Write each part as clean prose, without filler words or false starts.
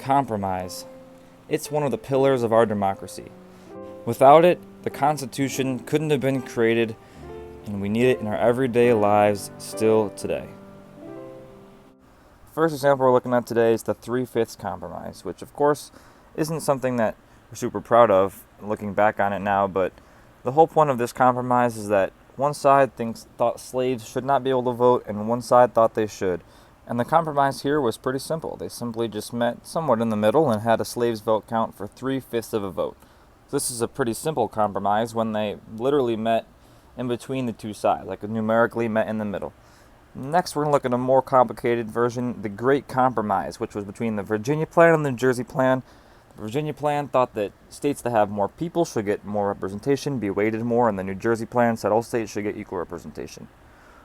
Compromise. It's one of the pillars of our democracy. Without it, the Constitution couldn't have been created, and we need it in our everyday lives still today. First example we're looking at today is the 3/5 compromise, which of course isn't something that we're super proud of looking back on it now, but the whole point of this compromise is that one side thought slaves should not be able to vote, and one side thought they should. And the compromise here was pretty simple. They simply just met somewhat in the middle and had a slave's vote count for 3/5 of a vote. This is a pretty simple compromise when they literally met in between the two sides, like numerically met in the middle. Next, we're going to look at a more complicated version, the Great Compromise, which was between the Virginia Plan and the New Jersey Plan. The Virginia Plan thought that states that have more people should get more representation, be weighted more, and the New Jersey Plan said all states should get equal representation.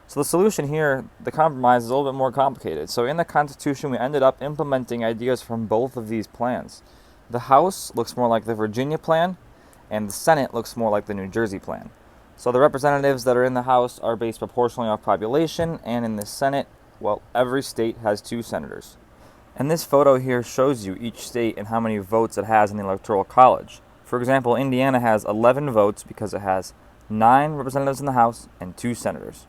So the solution here, the compromise, is a little bit more complicated. So in the Constitution, we ended up implementing ideas from both of these plans. The House looks more like the Virginia Plan, and the Senate looks more like the New Jersey Plan. So the representatives that are in the House are based proportionally off population, and in the Senate, well, every state has 2 senators. And this photo here shows you each state and how many votes it has in the Electoral College. For example, Indiana has 11 votes because it has 9 representatives in the House and 2 senators.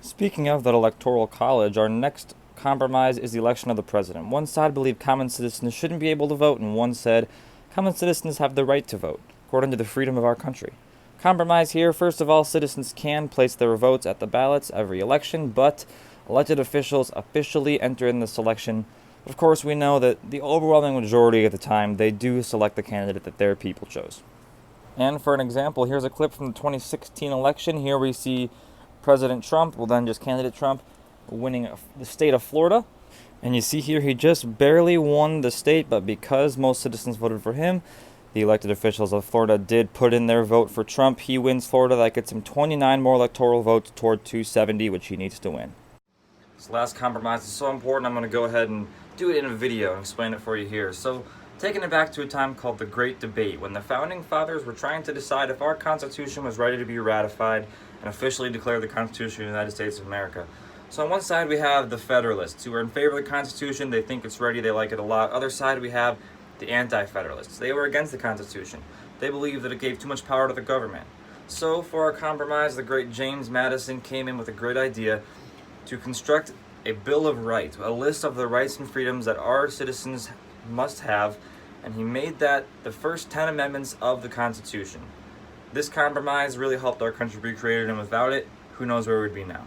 Speaking of that Electoral College, our next compromise is the election of the president. One side believed common citizens shouldn't be able to vote, and one said common citizens have the right to vote, according to the freedom of our country. Compromise here, first of all, citizens can place their votes at the ballots every election, but elected officials officially enter in the selection. Of course, we know that the overwhelming majority of the time, they do select the candidate that their people chose. And for an example, here's a clip from the 2016 election. Here we see President Trump, well then just candidate Trump, winning the state of Florida. And you see here he just barely won the state, but because most citizens voted for him, the elected officials of Florida did put in their vote for Trump. He wins Florida. That gets him 29 more electoral votes toward 270, which he needs to win. This last compromise is so important, I'm going to go ahead and do it in a video and explain it for you here. So, taking it back to a time called the Great Debate, when the Founding Fathers were trying to decide if our Constitution was ready to be ratified and officially declare the Constitution of the United States of America. So on one side we have the Federalists, who are in favor of the Constitution, they think it's ready, they like it a lot. Other side we have the Anti-Federalists. They were against the Constitution. They believed that it gave too much power to the government. So for our compromise, the great James Madison came in with a great idea to construct a Bill of Rights, a list of the rights and freedoms that our citizens must have, and he made that the first 10 amendments of the Constitution. This compromise really helped our country be created, and without it, who knows where we'd be now.